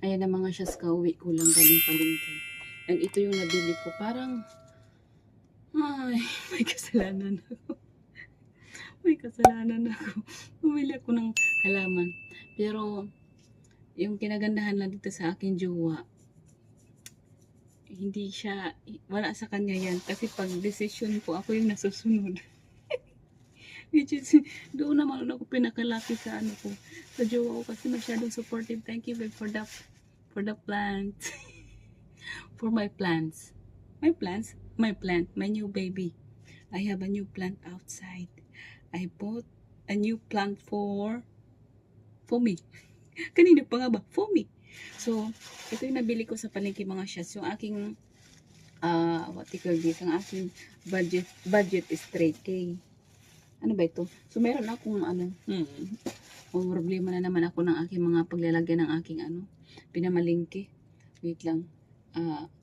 Ayan na mga siyas, kauwi ko lang galing palengke. And ito yung nabili ko. Parang, ay, may kasalanan ako. May kasalanan ako. Bumili ako ng halaman. Pero, yung kinagandahan lang dito sa aking jowa, hindi siya, wala sa kanya yan. Kasi pag decision ko, ako yung nasusunod. Which is, doon naman ako pinakalaki sa ano ko. Sa jowa ko kasi masyadong supportive. Thank you babe for the plant. For my plants. My plants? My plant. My new baby. I have a new plant outside. I bought a new plant for me. Kanina pa nga ba? For me. So, ito yung nabili ko sa palengke mga syas. Yung aking, what you call this, ang aking budget is 3K. Ano ba ito? So, meron akong, problema na naman ako ng aking mga paglalagyan ng aking, pinamalingki. Wait lang.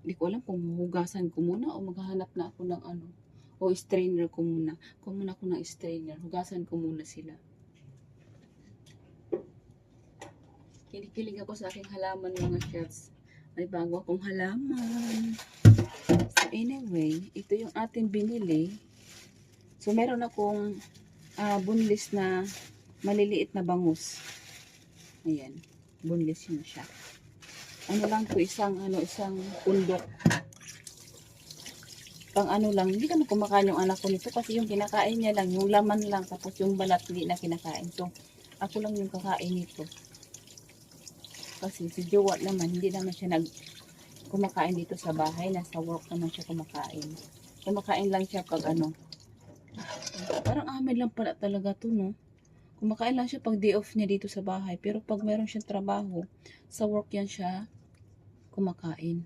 Di ko alam kung hugasan ko muna o maghahanap na ako ng o strainer ko muna. Kung muna ako ng strainer, hugasan ko muna sila. Kinikilig ako sa aking halaman mga chefs. May bago akong halaman. So anyway, ito yung ating binili. So meron akong bunlis na maliliit na bangus. Ayan, bunlis yun siya. Ano lang to, isang pundok. Pang lang, hindi naman kumakain yung anak ko nito kasi yung kinakain niya lang, yung laman lang, tapos yung balat hindi na kinakain. So, ako lang yung kakain nito. Kasi si Jowa naman, hindi naman siya kumakain dito sa bahay, nasa work naman siya kumakain. Kumakain lang siya pag parang amin lang pala talaga to, no? Kumakain lang siya pag day off niya dito sa bahay. Pero pag meron siyang trabaho, sa work yan siya kumakain.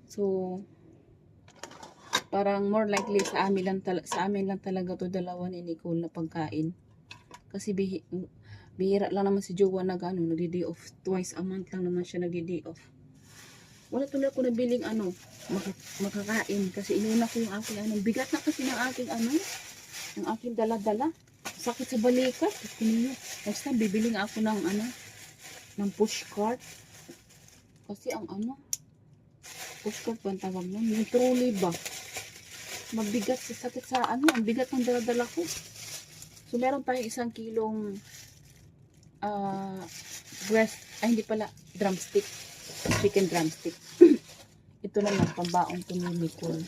So, parang more likely sa amin lang talaga to dalawa ni Nicole na pagkain. Kasi bihira lang naman si Jowa nagdi-day off. Twice a month lang naman siya nagdi-day off. Wala tuloy ako nabiling makakain. Kasi inuna ko yung aking bigat na kasi ng aking ng aking dala-dala. Sakit sa balikat. Next time bibili nga ako ng push cart. Kasi ang push cart ba ang tawag nun? Yung trolley ba? Mabigat sa sakit sa ang bigat ng dala-dala ko. So meron tayong 1 kilong breast, hindi pala, drumstick. Chicken drumstick. Ito naman, pambaong to ni Nicole.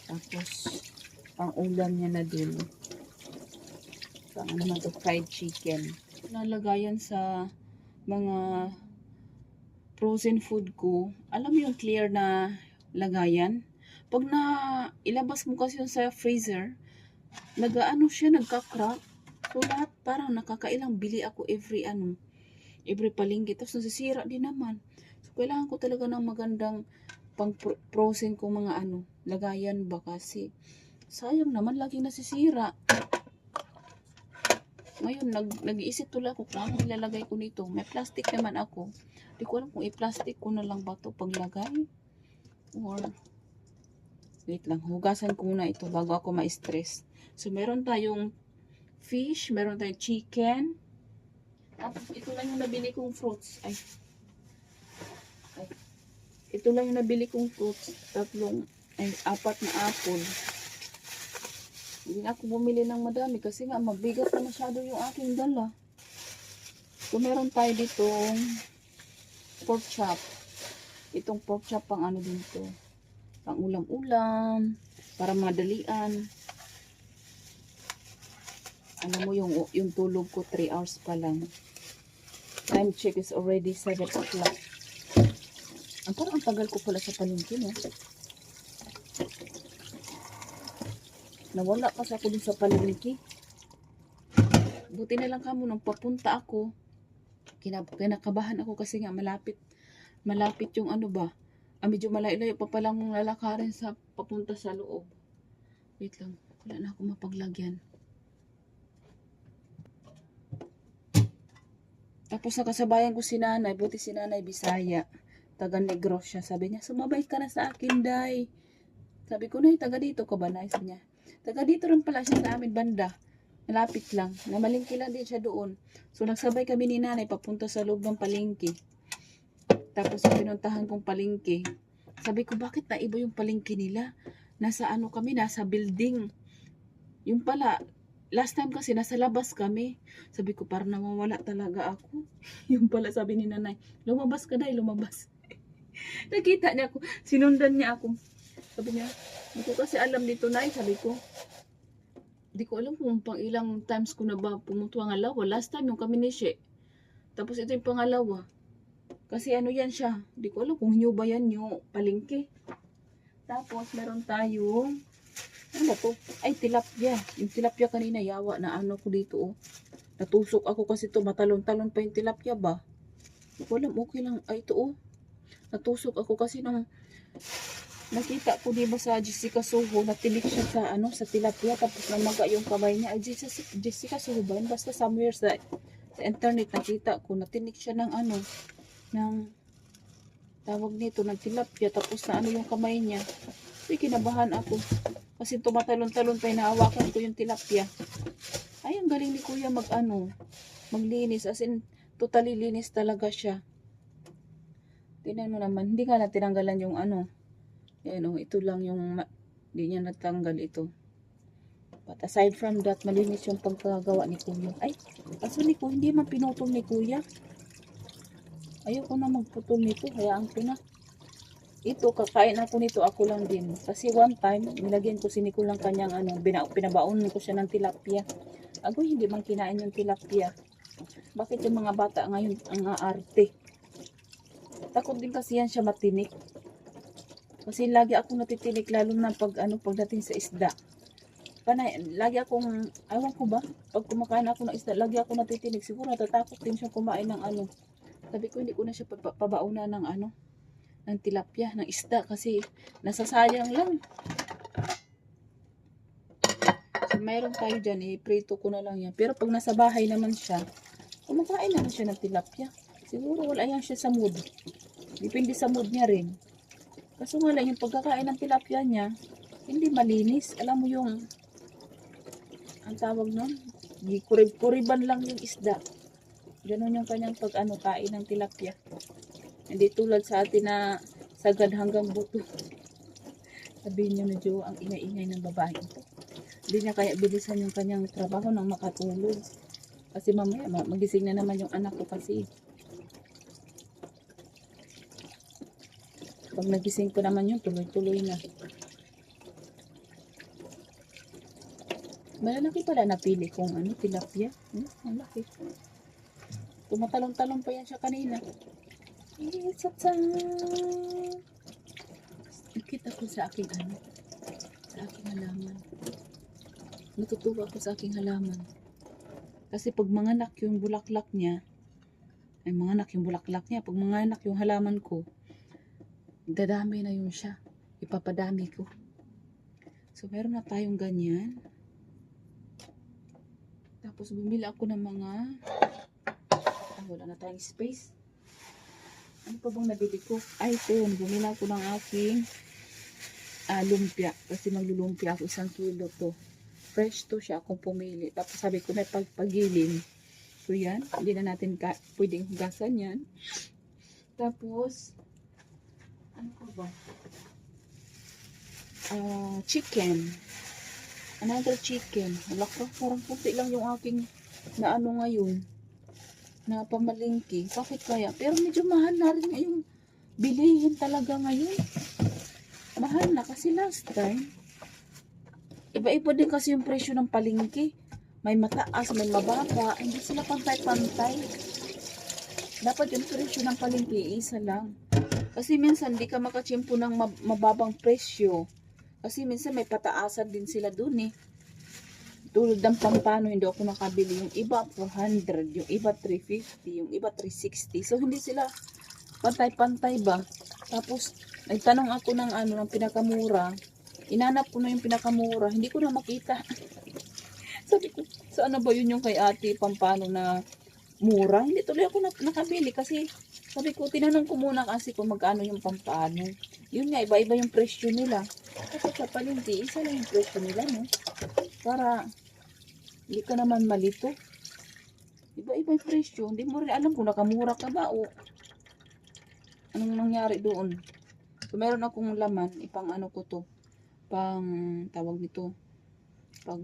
Tapos, ang ulam niya na din. So, naman to, fried chicken. Nalagayan sa mga frozen food ko. Alam mo yung clear na lagayan? Pag ilabas mo kasi yung sa freezer, siya, nagka-crack. So, lahat parang nakakailang bili ako every palengke. Tapos nasisira din naman. So, kailangan ko talaga ng magandang pang-frozen ko mga lagayan ba kasi sayang naman laging nasisira. Ngayon, nag-iisip tuloy ako kung ano ilalagay ko nito. May plastic naman ako. Hindi ko alam kung i-plastic ko na lang ba ito paglagay. Or, wait lang, hugasan ko muna ito bago ako ma-stress. So, meron tayong fish, meron tayong chicken. Tapos, ito lang yung nabili kong fruits. Ito lang yung nabili kong fruits. 4 na apple. Hindi na ako bumili ng madami kasi nga mabigat na masyado yung aking dala. So, meron tayo ditong pork chop. Itong pork chop pang dito. Pang ulam-ulam. Para madalian. Alam mo yung tulog ko 3 hours pa lang. Time check is already 7 o'clock. Parang ang tagal ko pala sa palengke, no? Nawala kasi ako dun sa palengke. Buti na lang kamo nung papunta ako. Kinakabahan ako kasi nga malapit yung medyo malayo-layo pa palang lalakarin sa papunta sa loob. Wait lang, wala na ako mapaglagyan. Tapos nakasabayan ko si nanay, buti si nanay Bisaya. Taga Negros siya. Sabi niya, sumabay ka na sa akin, day. Sabi ko, nay, taga dito ka ba, nay? Sabi niya, taga dito rin pala siya sa amin banda. Malapit lang. Namalingki lang din siya doon. So, nagsabay kami ni nanay papunta sa loob ng palengke. Tapos, yung pinuntahan kong palengke, sabi ko, bakit naiba yung palengke nila? Nasa ano kami, nasa building. Yung pala, last time kasi nasa labas kami. Sabi ko, parang nawawala talaga ako. Yung pala sabi ni nanay, lumabas ka na, lumabas. Nakita niya ako, sinundan niya ako. Sabi niya, hindi ko kasi alam dito na, sabi ko. Hindi ko alam kung pang ilang times ko na ba pumutuwa ng alawa. Last time yung kami ni She. Tapos ito yung pangalawa. Kasi ano yan siya. Hindi ko alam kung new ba yan yung palengke. Tapos meron tayong, ano ba to? Ay, tilapia. Yung tilapia kanina, yawa na ano ko dito oh. Natusok ako kasi to matalon-talon pa yung tilapia ba? Hindi ko alam, okay lang. Ay, ito oh. Natusok ako kasi nung nakita ko diba sa Jessica Soho, natinik siya sa ano sa tilapia tapos namaga yung kamay niya. Ay, Jessica Soho ba yun? Basta somewhere sa internet nakita ko, natinik siya ng ano, ng tawag nito, ng tilapia tapos na ano yung kamay niya. So, kinabahan ako. Kasi tumatalon-talon pa, inahawakan ko yung tilapia. Ay, ang galing ni kuya mag ano, maglinis. As in, totally linis talaga siya. Tingnan mo naman, hindi nga na tinanggalan yung ano. Yan o, ito lang yung, hindi niya natanggal ito. But aside from that, malinis yung pagkagawa ni kuya. Ay, kaso ni kuya, hindi man pinutol ni kuya. Ayoko na magputol nito, hayaan ko na. Ito, kakain ako nito, ako lang din. Kasi one time, nilagyan ko si Nicole ng kanyang ano, pinabaon ko siya ng tilapia. Agoy, hindi man kinain yung tilapia. Bakit yung mga bata ngayon ang aarte? Takot din kasi yan siya matinik. Kasi lagi ako natitinik lalo na pag ano pagdating sa isda. Panay, lagi akong, ewan ko ba, pag kumakain ako ng isda, lagi ako natitinik. Siguro natatakot din siya kumain ng ano. Sabi ko hindi ko na siya pabauna ng ano, ng tilapia, ng isda kasi nasasayang lang. So mayroon tayo dyan, iprito ko na lang yan. Pero pag nasa bahay naman siya, kumakain naman siya ng tilapia. Siguro wala yan siya sa mood. Depende sa mood niya rin. Kaso nga lang yung pagkakain ng tilapia niya, hindi malinis. Alam mo yung, ang tawag nun, kuriban lang yung isda. Ganon yung kanyang pag-ano, kain ng tilapia. Hindi tulad sa atin na sagad hanggang buto. Sabihin niya medyo ang ingay-ingay ng babae ito. Hindi niya kaya bilisan yung kanyang trabaho nang makatulog. Kasi mamaya magising na naman yung anak ko kasi. Pag nagising ko naman yun, tuloy-tuloy na. Malalaki pala napili kong ano, tilapia. Malaki. Tumatalong-talong pa yan siya kanina. It's a time. Nakita ko sa aking ano, sa aking halaman. Natutuwa ako sa aking halaman. Kasi pag manganak yung bulaklak niya, pag manganak yung halaman ko, dadami na yun siya. Ipapadami ko. So, meron na tayong ganyan. Tapos, bumili ako ng mga, wala na tayong space. Ano pa bang nabili ko? Ay, ito yun. Bumili ako ng aking lumpia. Kasi maglulumpia ako 1 kilo to. Fresh to siya akong pumili. Tapos sabi ko may pagpagilin. So, yan. Hindi na natin pwedeng hugasan yan. Tapos, ano ko ba? Chicken. Another chicken. Wala ko, parang puti lang yung aking na ano ngayon. Na pamalingki. Bakit kaya? Pero medyo mahal na rin yung bilihin talaga ngayon. Mahal na kasi last time. Iba-iba din kasi yung presyo ng palingki. May mataas, may mababa. Hindi sila pantay-pantay. Dapat yung presyo ng palingki, isa lang. Kasi minsan di ka makachimpo ng mababang presyo. Kasi minsan may pataasan din sila dun eh. Tulad ng Pampano, hindi ako nakabili. Yung iba 400, yung iba 350, yung iba 360. So hindi sila pantay-pantay ba? Tapos nagtanong ako ng ano, ng pinakamura. Inanap ko na yung pinakamura. Hindi ko na makita. Sabi ko, so ano ba yun yung kay ate Pampano na mura? Hindi tuloy ako nakabili kasi sabi ko, tinanong ko muna kasi kung magkano yung Pampano. Yun nga, iba-iba yung presyo nila. Kasi sa palengke, isa lang yung presyo nila, no? Para Hindi ka naman malito. Iba-iba yung presyo. Hindi mo rin alam kung nakamura ka ba o anong nangyari doon. So, meron akong laman. Ipang ano ko to. Pang tawag nito. Pag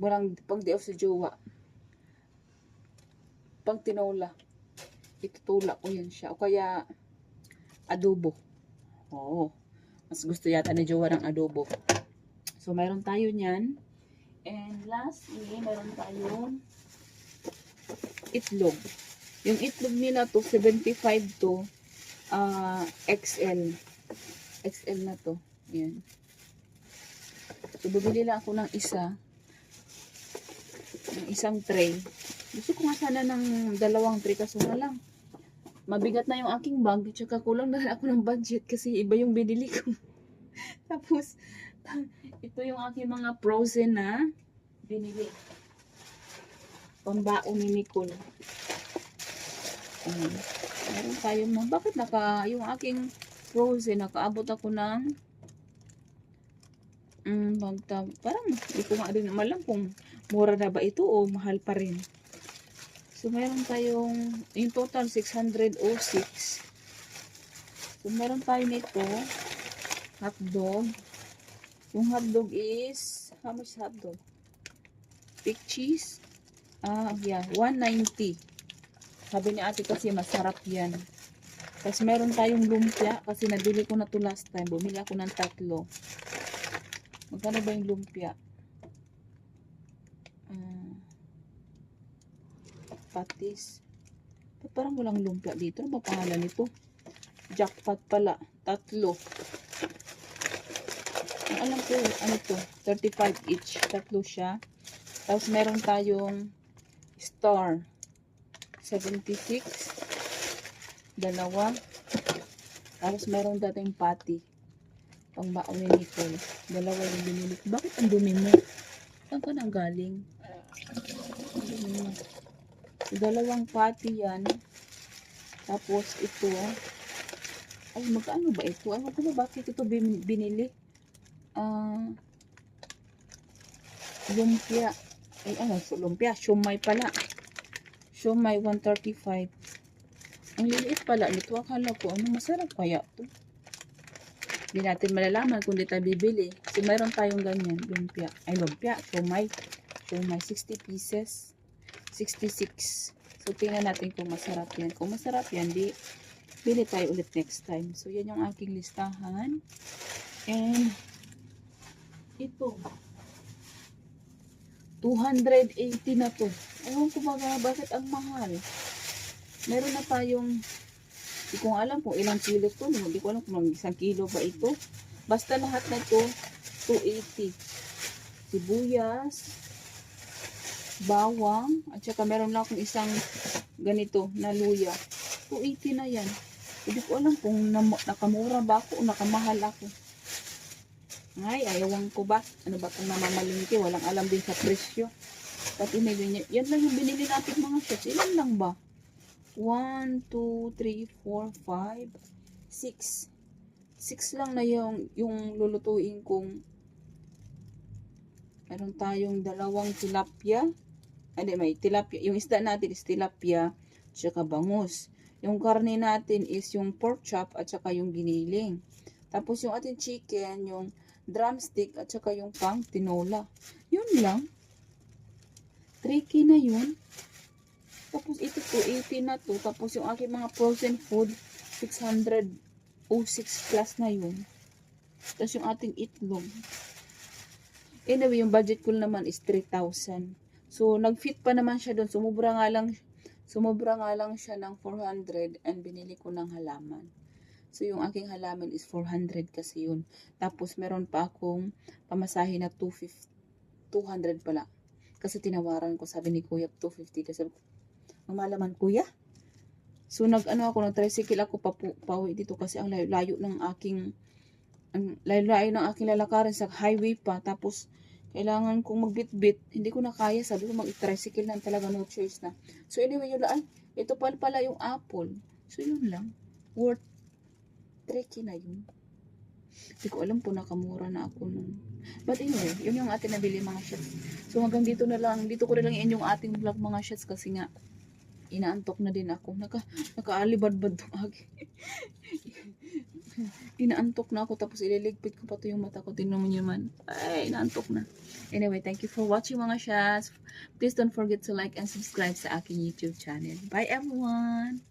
day off sa jowa. Pang tinola. Itutula ko yan siya. O kaya adobo. Oo. Mas gusto yata ni jowa ng adobo. So, meron tayo niyan. And lastly, meron tayong itlog. Yung itlog nila to, 75 to XL. XL na to. Ayan. So, bumili lang ako ng isang tray. Gusto ko nga sana ng dalawang tray kaso na lang. Mabigat na yung aking bag. Tsaka kulang na ako ng budget kasi iba yung binili ko. Tapos, ito yung aking mga frozen na binili. Pambaon ni Nicole. Meron tayo mo. Bakit yung aking frozen, nakaabot ako ng parang hindi ko nga rin malam kung mura na ba ito o mahal pa rin. So, meron tayong in total 606. So, meron tayo nito hotdog. Yung hotdog is how much hotdog? Big cheese. Yeah, 190. Sabi ni ate kasi masarap yan. Tapos meron tayong lumpia kasi nabili ko na to last time. Bumili ako ng 3. Magkano ba yung lumpia? Patis. Parang walang lumpia dito. Ano ba pangalan nito? Jackpot pala. 3. Ang alam ko, ano to? 35 each. 3 siya. Tapos meron tayong star. 76. 2. Tapos meron dating patty. Pang baon ni Nicole. 2 yung binili. Bakit ang dumi mo? Saan ka nang galing? Ang dumi mo. 2 patty yan. Tapos ito. Ay, magkano ba ito? Ay, magkano bakit ito binili? Lumpia. Ay, lumpia. Siomay pala. Siomay 135. Ang liliit pala nito. Akala ko, masarap kaya to. Hindi natin malalaman kung di tayo bibili. So, mayroon tayong ganyan. Lumpia. Ay, lumpia. Siomay. Siomay. 60 pieces. 66. So, tingnan natin kung masarap yan. Kung masarap yan, bili tayo ulit next time. So, yan yung aking listahan. And, ito. 280 na to. Ewan ko bakit ang mahal. Meron na tayong, hindi ko alam kung ilang kilo to. Hindi ko alam kung isang kilo ba ito. Basta lahat na to, 280. Sibuyas, bawang, at saka meron lang akong isang ganito na luya. 280 na yan. Hindi ko alam kung nakamura ba ako o nakamahal ako. Ay, ayawan ko ba? Ano ba itong namamalingki? Walang alam din sa presyo. Pati may ganyan. Yan lang yung binili natin mga shots. Ilan lang ba? 1, 2, 3, 4, 5, 6. 6 lang na yung lulutuin kong. Meron tayong 2 tilapia. Hindi, may tilapia. Yung isda natin is tilapia tsaka bangus. Yung karne natin is yung pork chop at saka yung giniling. Tapos yung ating chicken, yung drumstick at saka yung pang tinola. Yun lang. 3K na yun. Tapos ito 280 na to. Tapos yung aking mga frozen food, 606 plus na yun. Tapos yung ating itlog. Anyway, yung budget ko naman is 3,000. So, nag-fit pa naman siya doon. Sumubra nga lang siya ng 400 and binili ko ng halaman. So, yung aking halaman is 400 kasi yun. Tapos, meron pa akong pamasahe na 200 pala. Kasi tinawaran ko, sabi ni Kuya, 250. Kasi, mamalaman, Kuya? So, nag-tricycle ako pauwi dito kasi ang layo ng aking lalakarin sa highway pa. Tapos, kailangan kong magbitbit. Hindi ko na kaya. Sabi ko, mag-tricycle lang talaga, no choice na. So, anyway, ito pala yung apple. So, yun lang. Worth 3K na yun. Hindi ko alam po nakamura na ako nun. But anyway, yun yung ating nabili mga shots. So hanggang dito na lang. Dito ko na lang i-end yung ating vlog mga shots kasi nga inaantok na din ako. Nakaalibadbad tong agi. Inaantok na ako tapos ililigpit ko pa to yung mata ko. Tingnan mo nyo man. Ay, inaantok na. Anyway, thank you for watching mga shots. Please don't forget to like and subscribe sa aking YouTube channel. Bye everyone!